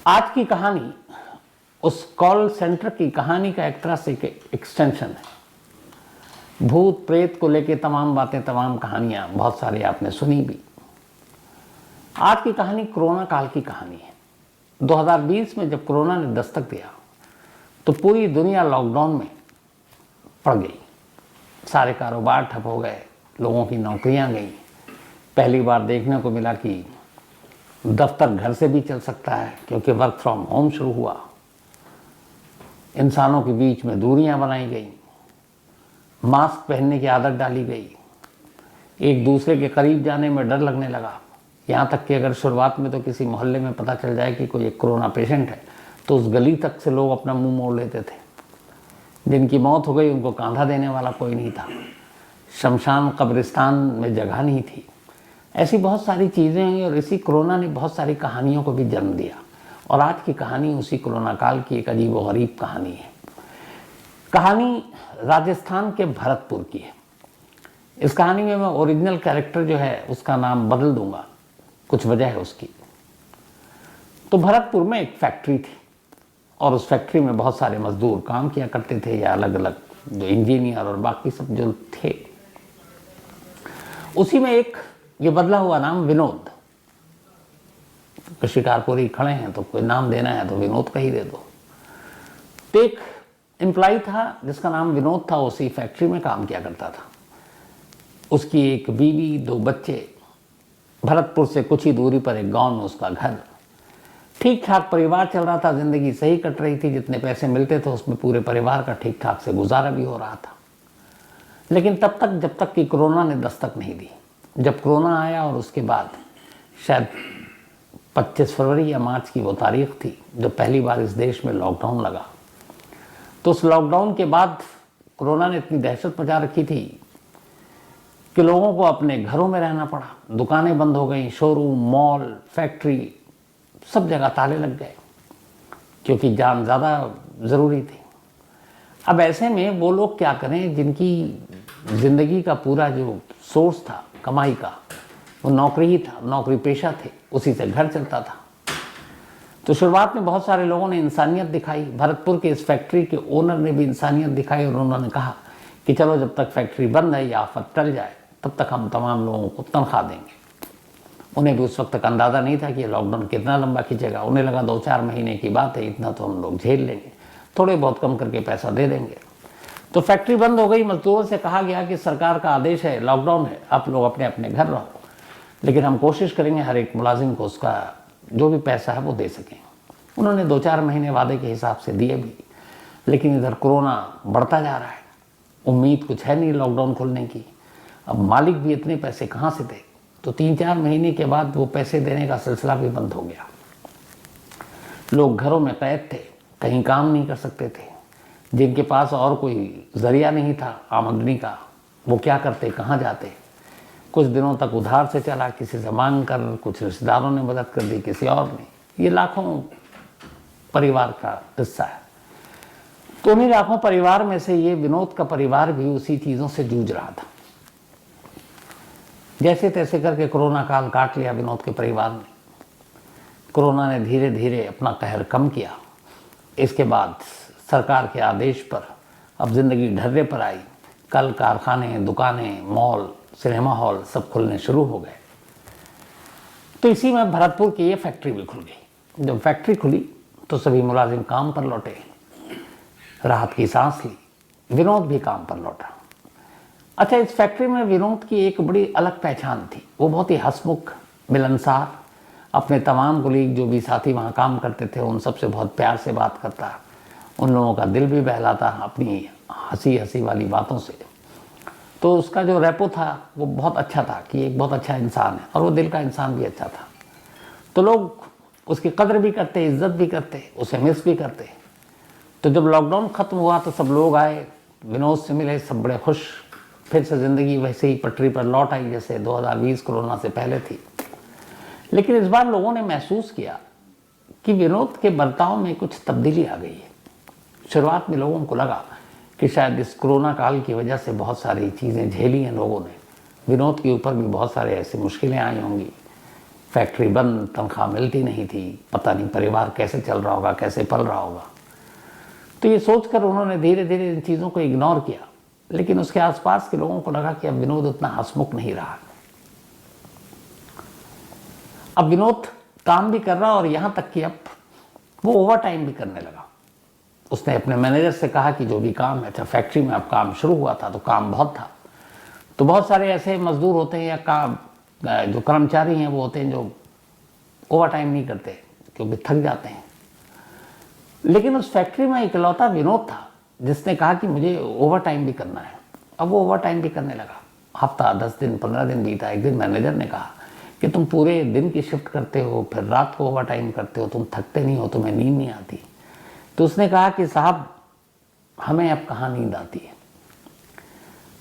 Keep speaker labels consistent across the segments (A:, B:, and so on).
A: आज की कहानी उस कॉल सेंटर की कहानी का एक तरह से एक्सटेंशन है। भूत प्रेत को लेके तमाम बातें, तमाम कहानियां बहुत सारी आपने सुनी भी। आज की कहानी कोरोना काल की कहानी है। 2020 में जब कोरोना ने दस्तक दिया तो पूरी दुनिया लॉकडाउन में पड़ गई। सारे कारोबार ठप हो गए, लोगों की नौकरियां गई। पहली बार देखने को मिला कि दफ्तर घर से भी चल सकता है, क्योंकि वर्क फ्रॉम होम शुरू हुआ। इंसानों के बीच में दूरियां बनाई गई, मास्क पहनने की आदत डाली गई, एक दूसरे के करीब जाने में डर लगने लगा। यहाँ तक कि अगर शुरुआत में तो किसी मोहल्ले में पता चल जाए कि कोई एक कोरोना पेशेंट है तो उस गली तक से लोग अपना मुंह मोड़ लेते थे। जिनकी मौत हो गई उनको कांधा देने वाला कोई नहीं था, शमशान कब्रिस्तान में जगह नहीं थी। ऐसी बहुत सारी चीज़ें हुई और इसी कोरोना ने बहुत सारी कहानियों को भी जन्म दिया। और आज की कहानी उसी कोरोना काल की एक अजीब व गरीब कहानी है। कहानी राजस्थान के भरतपुर की है। इस कहानी में मैं ओरिजिनल कैरेक्टर जो है उसका नाम बदल दूंगा, कुछ वजह है उसकी। तो भरतपुर में एक फैक्ट्री थी और उस फैक्ट्री में बहुत सारे मजदूर काम किया करते थे, या अलग अलग जो इंजीनियर और बाकी सब जो थे। उसी में एक ये बदला हुआ नाम विनोद। शिकारपुरी खड़े हैं तो कोई नाम देना है तो विनोद का ही दे दो। तो एक एम्प्लॉय था जिसका नाम विनोद था, उसी फैक्ट्री में काम किया करता था। उसकी एक बीवी, 2 बच्चे। भरतपुर से कुछ ही दूरी पर एक गांव में उसका घर। ठीक ठाक परिवार चल रहा था, जिंदगी सही कट रही थी। जितने पैसे मिलते थे उसमें पूरे परिवार का ठीक ठाक से गुजारा भी हो रहा था। लेकिन तब तक जब तक कि कोरोना ने दस्तक नहीं दी। जब कोरोना आया और उसके बाद शायद 25 फरवरी या मार्च की वो तारीख थी जब पहली बार इस देश में लॉकडाउन लगा। तो उस लॉकडाउन के बाद कोरोना ने इतनी दहशत मचा रखी थी कि लोगों को अपने घरों में रहना पड़ा। दुकानें बंद हो गई, शोरूम, मॉल, फैक्ट्री, सब जगह ताले लग गए, क्योंकि जान ज़्यादा ज़रूरी थी। अब ऐसे में वो लोग क्या करें जिनकी ज़िंदगी का पूरा जो सोर्स था कमाई का वो नौकरी ही था, नौकरी पेशा थे, उसी से घर चलता था। तो शुरुआत में बहुत सारे लोगों ने इंसानियत दिखाई। भरतपुर के इस फैक्ट्री के ओनर ने भी इंसानियत दिखाई और उन्होंने कहा कि चलो जब तक फैक्ट्री बंद है या आफत टल जाए तब तक हम तमाम लोगों को तनख्वाह देंगे। उन्हें भी उस वक्त तक अंदाज़ा नहीं था कि ये लॉकडाउन कितना लंबा खींचेगा। उन्हें लगा 2-4 महीने की बात है, इतना तो हम लोग झेल लेंगे, थोड़े बहुत कम करके पैसा दे देंगे। तो फैक्ट्री बंद हो गई। मजदूरों से कहा गया कि सरकार का आदेश है, लॉकडाउन है, आप लोग अपने अपने घर रहो, लेकिन हम कोशिश करेंगे हर एक मुलाजिम को उसका जो भी पैसा है वो दे सकें। उन्होंने 2-4 महीने वादे के हिसाब से दिए भी, लेकिन इधर कोरोना बढ़ता जा रहा है। उम्मीद कुछ है नहीं लॉकडाउन खुलने की। अब मालिक भी इतने पैसे कहाँ से दे। तो 3-4 महीने के बाद वो पैसे देने का सिलसिला भी बंद हो गया। लोग घरों में कैद थे, कहीं काम नहीं कर सकते थे। जिनके पास और कोई जरिया नहीं था आमदनी का, वो क्या करते, कहाँ जाते। कुछ दिनों तक उधार से चला, किसी से मांग कर, कुछ रिश्तेदारों ने मदद कर दी, किसी और ने। ये लाखों परिवार का किस्सा है। तो उन्हीं लाखों परिवार में से ये विनोद का परिवार भी उसी चीज़ों से जूझ रहा था। जैसे तैसे करके कोरोना काल काट लिया विनोद के परिवार ने। कोरोना ने धीरे धीरे अपना कहर कम किया। इसके बाद सरकार के आदेश पर अब जिंदगी ढर्रे पर आई। कल कारखाने, दुकानें, मॉल, सिनेमा हॉल सब खुलने शुरू हो गए। तो इसी में भरतपुर की ये फैक्ट्री भी खुल गई। जब फैक्ट्री खुली तो सभी मुलाजिम काम पर लौटे, राहत की सांस ली। विनोद भी काम पर लौटा। अच्छा, इस फैक्ट्री में विनोद की एक बड़ी अलग पहचान थी। वो बहुत ही हंसमुख, मिलनसार, अपने तमाम कुलीग जो भी साथी वहाँ काम करते थे उन सबसे बहुत प्यार से बात करता। उन लोगों का दिल भी बहलाता अपनी हंसी वाली बातों से। तो उसका जो रेपो था वो बहुत अच्छा था कि एक बहुत अच्छा इंसान है, और वो दिल का इंसान भी अच्छा था। तो लोग उसकी कदर भी करते, इज्जत भी करते, उसे मिस भी करते। तो जब लॉकडाउन ख़त्म हुआ तो सब लोग आए, विनोद से मिले, सब बड़े खुश। फिर से ज़िंदगी वैसे ही पटरी पर लौट आई जैसे 2020 कोरोना से पहले थी। लेकिन इस बार लोगों ने महसूस किया कि विनोद के बर्ताव में कुछ तब्दीली आ गई है। शुरुआत में लोगों को लगा कि शायद इस कोरोना काल की वजह से बहुत सारी चीज़ें झेली हैं लोगों ने। विनोद के ऊपर भी बहुत सारे ऐसी मुश्किलें आई होंगी फैक्ट्री बंद, तनख्वाह मिलती नहीं थी, पता नहीं परिवार कैसे चल रहा होगा, कैसे पल रहा होगा। तो ये सोचकर उन्होंने धीरे धीरे इन चीज़ों को इग्नोर किया। लेकिन उसके आसपास के लोगों को लगा कि अब विनोद उतना हंसमुख नहीं रहा, अब विनोद काम भी कर रहा और यहाँ तक कि अब वो ओवर टाइम भी करने लगा। उसने अपने मैनेजर से कहा कि जो भी काम है, अच्छा फैक्ट्री में अब काम शुरू हुआ था तो काम बहुत था, तो बहुत सारे ऐसे मजदूर होते हैं या काम जो कर्मचारी हैं वो होते हैं जो ओवर टाइम नहीं करते क्योंकि थक जाते हैं। लेकिन उस फैक्ट्री में इकलौता विनोद था जिसने कहा कि मुझे ओवर टाइम भी करना है। अब वो ओवर टाइम भी करने लगा। हफ्ता 10 दिन 15 दिन बीता। एक दिन मैनेजर ने कहा कि तुम पूरे दिन की शिफ्ट करते हो, फिर रात को ओवर टाइम करते हो, तुम थकते नहीं हो, तुम्हें नींद नहीं आती। तो उसने कहा कि साहब हमें अब कहाँ नींद आती है।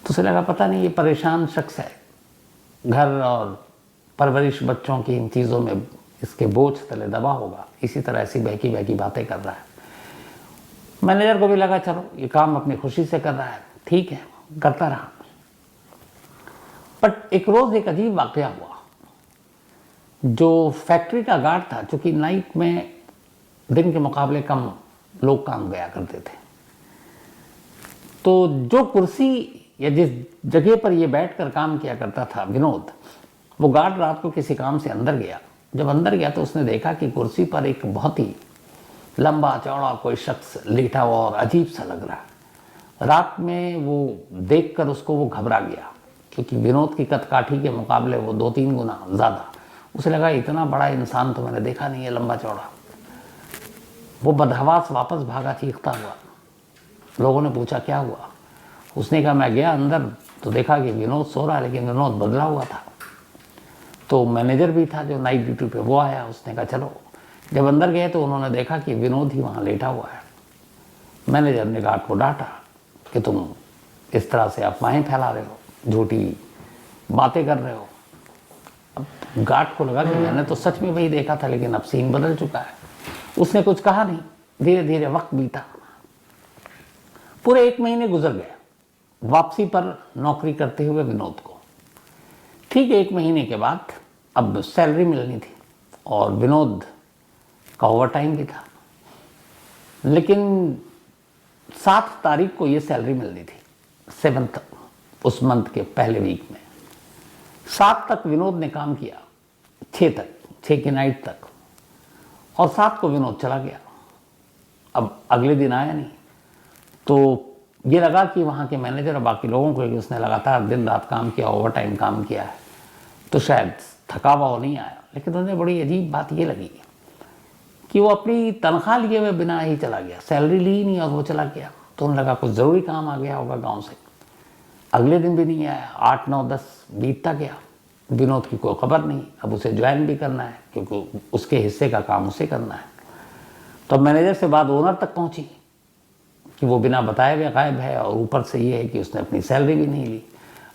A: तो उसे लगा पता नहीं ये परेशान शख्स है, घर और परवरिश बच्चों की इन चीज़ों में इसके बोझ तले दबा होगा, इसी तरह ऐसी बहकी बहकी बातें कर रहा है। मैनेजर को भी लगा चलो ये काम अपनी खुशी से कर रहा है, ठीक है, करता रहा। बट एक रोज़ एक अजीब वाकया हुआ। जो फैक्ट्री का गार्ड था, चूँकि नाइट में दिन के मुकाबले कम लोग काम गया करते थे, तो जो कुर्सी या जिस जगह पर ये बैठकर काम किया करता था विनोद, वो गार्ड रात को किसी काम से अंदर गया। जब अंदर गया तो उसने देखा कि कुर्सी पर एक बहुत ही लंबा चौड़ा कोई शख्स लेटा हुआ और अजीब सा लग रहा है। रात में वो देखकर उसको वो घबरा गया, क्योंकि विनोद की कदकाठी के मुकाबले वो 2-3 गुना ज़्यादा। उसे लगा इतना बड़ा इंसान तो मैंने देखा नहीं है, लंबा चौड़ा। वो बदहवास वापस भागा चीखता हुआ। लोगों ने पूछा क्या हुआ। उसने कहा मैं गया अंदर तो देखा कि विनोद सो रहा है, लेकिन विनोद बदला हुआ था। तो मैनेजर भी था जो नाइट ड्यूटी पे, वो आया। उसने कहा चलो। जब अंदर गए तो उन्होंने देखा कि विनोद ही वहाँ लेटा हुआ है। मैनेजर ने गार्ड को डांटा कि तुम इस तरह से अफवाहें फैला रहे हो, झूठी बातें कर रहे हो। अब गार्ड को लगा कि मैंने तो सच में वही देखा था, लेकिन अब सीन बदल चुका है। उसने कुछ कहा नहीं। धीरे धीरे वक्त बीता। पूरे 1 महीने गुजर गए वापसी पर नौकरी करते हुए विनोद को। ठीक 1 महीने के बाद अब सैलरी मिलनी थी और विनोद का ओवर टाइम भी था। लेकिन 7 तारीख को ये सैलरी मिलनी थी, 7th उस मंथ के पहले वीक में। 7 तक विनोद ने काम किया, 6 की नाइट तक, और 7 को विनोद चला गया। अब अगले दिन आया नहीं। तो ये लगा कि वहाँ के मैनेजर और बाकी लोगों को कि उसने लगातार दिन रात काम किया, ओवर टाइम काम किया है, तो शायद थका हुआ हो, नहीं आया। लेकिन उन्हें बड़ी अजीब बात ये लगी कि वो अपनी तनख्वाह लिए हुए बिना ही चला गया, सैलरी ली नहीं और वो चला गया। तो उन्हें लगा कुछ ज़रूरी काम आ गया होगा गांव से। अगले दिन भी नहीं आया। 8, 9, 10 बीतता गया। विनोद की कोई खबर नहीं। अब उसे ज्वाइन भी करना है क्योंकि उसके हिस्से का काम उसे करना है। तो मैनेजर से बात ओनर तक पहुंची कि वो बिना बताए हुए गायब है, और ऊपर से ये है कि उसने अपनी सैलरी भी नहीं ली।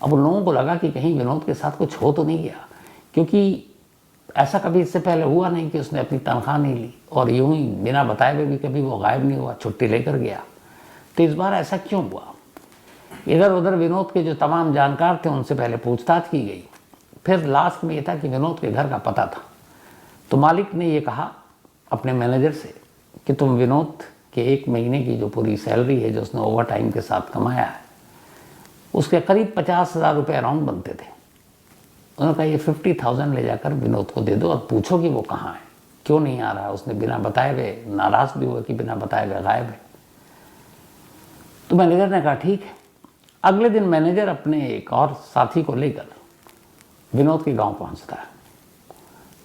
A: अब उन लोगों को लगा कि कहीं विनोद के साथ कुछ हो तो नहीं गया, क्योंकि ऐसा कभी इससे पहले हुआ नहीं कि उसने अपनी तनख्वाह नहीं ली और यूं ही बिना बताए हुए भी कभी वो गायब नहीं हुआ, छुट्टी लेकर गया। तो इस बार ऐसा क्यों हुआ। इधर उधर विनोद के जो तमाम जानकार थे उनसे पहले पूछताछ की गई। फिर लास्ट में ये था कि विनोद के घर का पता था। तो मालिक ने ये कहा अपने मैनेजर से कि तुम विनोद के 1 महीने की जो पूरी सैलरी है जो उसने ओवर टाइम के साथ कमाया है, उसके करीब 50,000 रुपये अराउंड बनते थे। उन्होंने कहा ये 50,000 ले जाकर विनोद को दे दो और पूछो कि वो कहाँ है, क्यों नहीं आ रहा है। उसने बिना बताए हुए नाराज़ भी हुआ कि बिना बताए हुए गायब है। तो मैनेजर ने कहा ठीक है। अगले दिन मैनेजर अपने एक और साथी को लेकर विनोद के गांव पहुंचता है।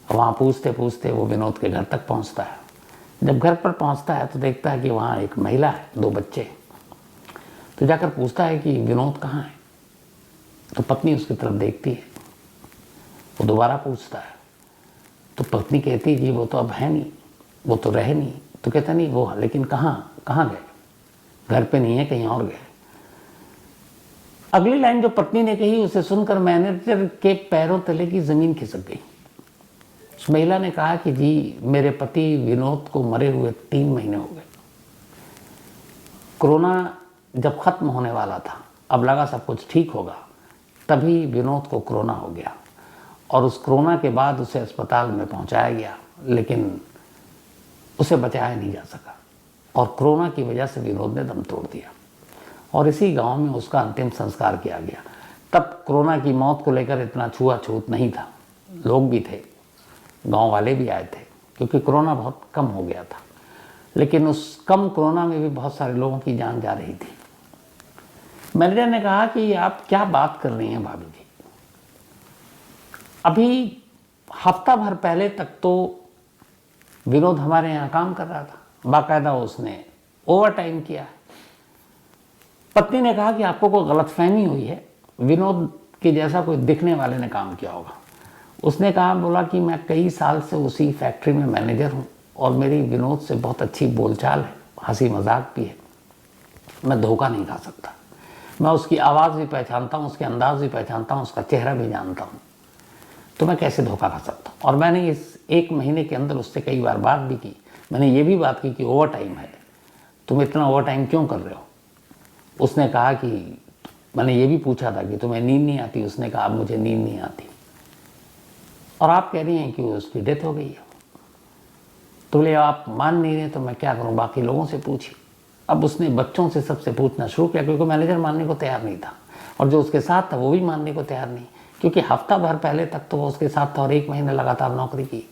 A: वहाँ पूछते पूछते वो विनोद के घर तक पहुंचता है। जब घर पर पहुंचता है तो देखता है कि वहाँ एक महिला है, 2 बच्चे। तो जाकर पूछता है कि विनोद कहाँ है। तो पत्नी उसकी तरफ देखती है। वो दोबारा पूछता है तो पत्नी कहती है कि वो तो अब है नहीं, वो तो रहे नहीं। तो कहता नहीं वो, लेकिन कहाँ गए, घर पे नहीं है, कहीं और गए। अगली लाइन जो पत्नी ने कही उसे सुनकर मैनेजर के पैरों तले की जमीन खिसक गई। उस महिला ने कहा कि जी मेरे पति विनोद को मरे हुए 3 महीने हो गए। कोरोना जब खत्म होने वाला था, अब लगा सब कुछ ठीक होगा, तभी विनोद को कोरोना हो गया और उस कोरोना के बाद उसे अस्पताल में पहुंचाया गया, लेकिन उसे बचाया नहीं जा सका और कोरोना की वजह से विनोद ने दम तोड़ दिया और इसी गांव में उसका अंतिम संस्कार किया गया। तब कोरोना की मौत को लेकर इतना छुआछूत नहीं था, लोग भी थे, गांव वाले भी आए थे, क्योंकि कोरोना बहुत कम हो गया था। लेकिन उस कम कोरोना में भी बहुत सारे लोगों की जान जा रही थी। मैनेजर ने कहा कि आप क्या बात कर रही हैं भाभी जी, अभी हफ्ता भर पहले तक तो विनोद हमारे यहाँ काम कर रहा था, बाकायदा उसने ओवर टाइम किया है। पत्नी ने कहा कि आपको कोई गलतफहमी हुई है, विनोद के जैसा कोई दिखने वाले ने काम किया होगा। उसने कहा, बोला कि मैं कई साल से उसी फैक्ट्री में मैनेजर हूँ और मेरी विनोद से बहुत अच्छी बोलचाल है, हंसी मजाक भी है, मैं धोखा नहीं खा सकता। मैं उसकी आवाज़ भी पहचानता हूँ, उसके अंदाज भी पहचानता हूँ, उसका चेहरा भी जानता हूँ, तो मैं कैसे धोखा खा सकता हूँ। और मैंने इस 1 महीने के अंदर उससे कई बार बात भी की। मैंने ये भी बात की कि ओवर टाइम है, तुम इतना ओवर टाइम क्यों कर रहे हो। उसने कहा कि मैंने ये भी पूछा था कि तुम्हें नींद नहीं आती, उसने कहा अब मुझे नींद नहीं आती। और आप कह रही हैं कि उसकी डेथ हो गई है। तो बोले आप मान नहीं रहे तो मैं क्या करूं, बाकी लोगों से पूछिए। अब उसने बच्चों से सबसे पूछना शुरू किया, क्योंकि मैनेजर मानने को तैयार नहीं था और जो उसके साथ था वो भी मानने को तैयार नहीं, क्योंकि हफ्ता भर पहले तक तो वो उसके साथ था और 1 महीने लगातार नौकरी की।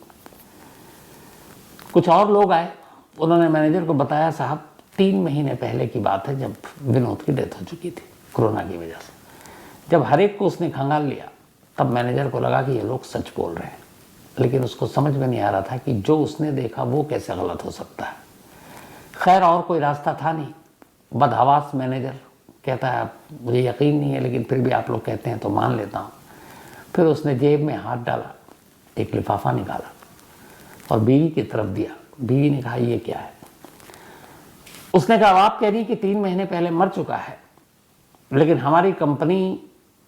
A: कुछ और लोग आए, उन्होंने मैनेजर को बताया, साहब 3 महीने पहले की बात है जब विनोद की डेथ हो चुकी थी कोरोना की वजह से। जब हर एक को उसने खंगाल लिया तब मैनेजर को लगा कि ये लोग सच बोल रहे हैं, लेकिन उसको समझ में नहीं आ रहा था कि जो उसने देखा वो कैसे गलत हो सकता है। खैर और कोई रास्ता था नहीं। बदहवास मैनेजर कहता है मुझे यकीन नहीं है, लेकिन फिर भी आप लोग कहते हैं तो मान लेता हूँ। फिर उसने जेब में हाथ डाला, एक लिफाफा निकाला और बीवी की तरफ दिया। बीवी ने कहा ये क्या है। उसने कहा आप कह रही कि 3 महीने पहले मर चुका है, लेकिन हमारी कंपनी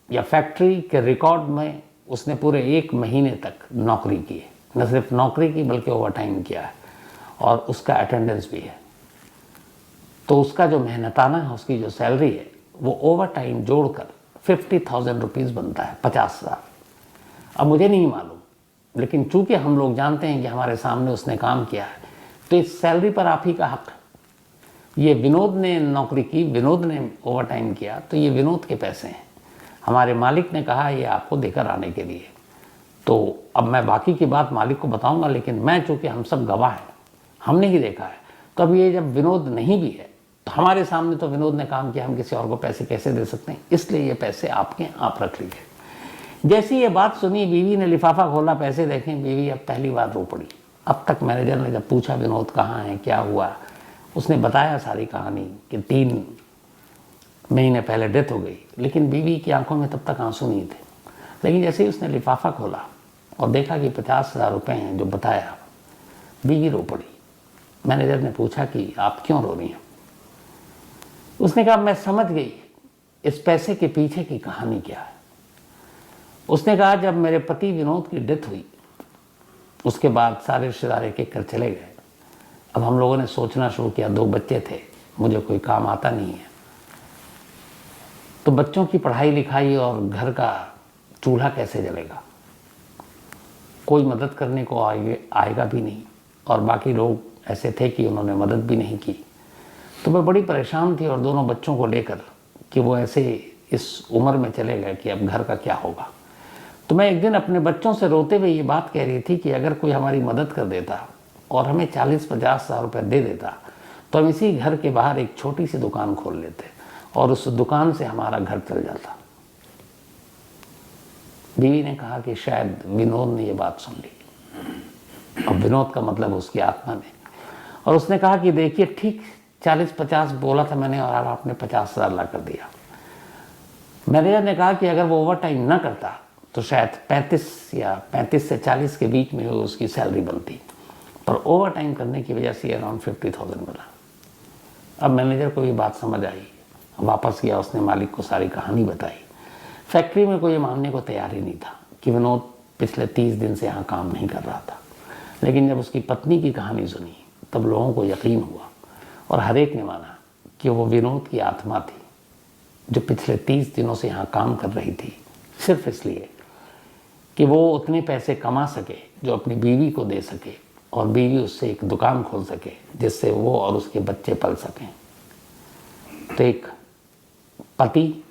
A: या फैक्ट्री के रिकॉर्ड में उसने पूरे 1 महीने तक नौकरी की है। न सिर्फ नौकरी की बल्कि ओवर टाइम किया है और उसका अटेंडेंस भी है। तो उसका जो मेहनताना है, उसकी जो सैलरी है, वो ओवर टाइम जोड़कर 50,000 रुपीज़ बनता है, 50,000। अब मुझे नहीं मालूम, लेकिन चूंकि हम लोग जानते हैं कि हमारे सामने उसने काम किया है, तो इस सैलरी पर आप ही का हक है। ये विनोद ने नौकरी की, विनोद ने ओवर टाइम किया, तो ये विनोद के पैसे हैं। हमारे मालिक ने कहा ये आपको देकर आने के लिए। तो अब मैं बाकी की बात मालिक को बताऊंगा, लेकिन मैं चूँकि हम सब गवाह हैं, हमने ही देखा है, तो अब ये जब विनोद नहीं भी है तो हमारे सामने तो विनोद ने काम किया, हम किसी और को पैसे कैसे दे सकते हैं, इसलिए ये पैसे आपके, आप रख लीजिए। जैसी ये बात सुनी, बीवी ने लिफाफा खोला, पैसे देखें, बीवी अब पहली बार रो पड़ी। अब तक मैनेजर ने जब पूछा विनोद कहाँ है, क्या हुआ, उसने बताया सारी कहानी कि 3 महीने पहले डेथ हो गई, लेकिन बीवी की आंखों में तब तक आंसू नहीं थे। लेकिन जैसे ही उसने लिफाफा खोला और देखा कि 50,000 रुपये हैं जो बताया, बीवी रो पड़ी। मैनेजर ने पूछा कि आप क्यों रो रही हैं। उसने कहा मैं समझ गई इस पैसे के पीछे की कहानी क्या है। उसने कहा जब मेरे पति विनोद की डेथ हुई, उसके बाद सारे रिश्तेदार एक कर चले गए। अब हम लोगों ने सोचना शुरू किया, 2 बच्चे थे, मुझे कोई काम आता नहीं है, तो बच्चों की पढ़ाई लिखाई और घर का चूल्हा कैसे जलेगा, कोई मदद करने को आएगा भी नहीं, और बाकी लोग ऐसे थे कि उन्होंने मदद भी नहीं की। तो मैं बड़ी परेशान थी और दोनों बच्चों को लेकर कि वो ऐसे इस उम्र में चले गए कि अब घर का क्या होगा। तो मैं एक दिन अपने बच्चों से रोते हुए ये बात कह रही थी कि अगर कोई हमारी मदद कर देता और हमें 40-50,000 रुपये दे देता तो हम इसी घर के बाहर एक छोटी सी दुकान खोल लेते और उस दुकान से हमारा घर चल जाता। बीवी ने कहा कि शायद विनोद ने ये बात सुन ली, और विनोद का मतलब उसकी आत्मा ने। और उसने कहा कि देखिए ठीक 40-50 बोला था मैंने और अब आपने 50,000 ला कर दिया। मैनेजर ने कहा कि अगर वो ओवर टाइम ना करता तो शायद 35 से 40 के बीच में उसकी सैलरी बनती, पर ओवर टाइम करने की वजह से अराउंड 50,000 मिला। अब मैनेजर को ये बात समझ आई, वापस गया, उसने मालिक को सारी कहानी बताई। फैक्ट्री में कोई मानने को तैयार ही नहीं था कि विनोद पिछले 30 दिन से यहाँ काम नहीं कर रहा था, लेकिन जब उसकी पत्नी की कहानी सुनी तब लोगों को यकीन हुआ और हर एक ने माना कि वो विनोद की आत्मा थी जो पिछले 30 दिनों से यहाँ काम कर रही थी, सिर्फ इसलिए कि वो उतने पैसे कमा सके जो अपनी बीवी को दे सके और बीवी उससे एक दुकान खोल सके जिससे वो और उसके बच्चे पल सकें। तो एक पति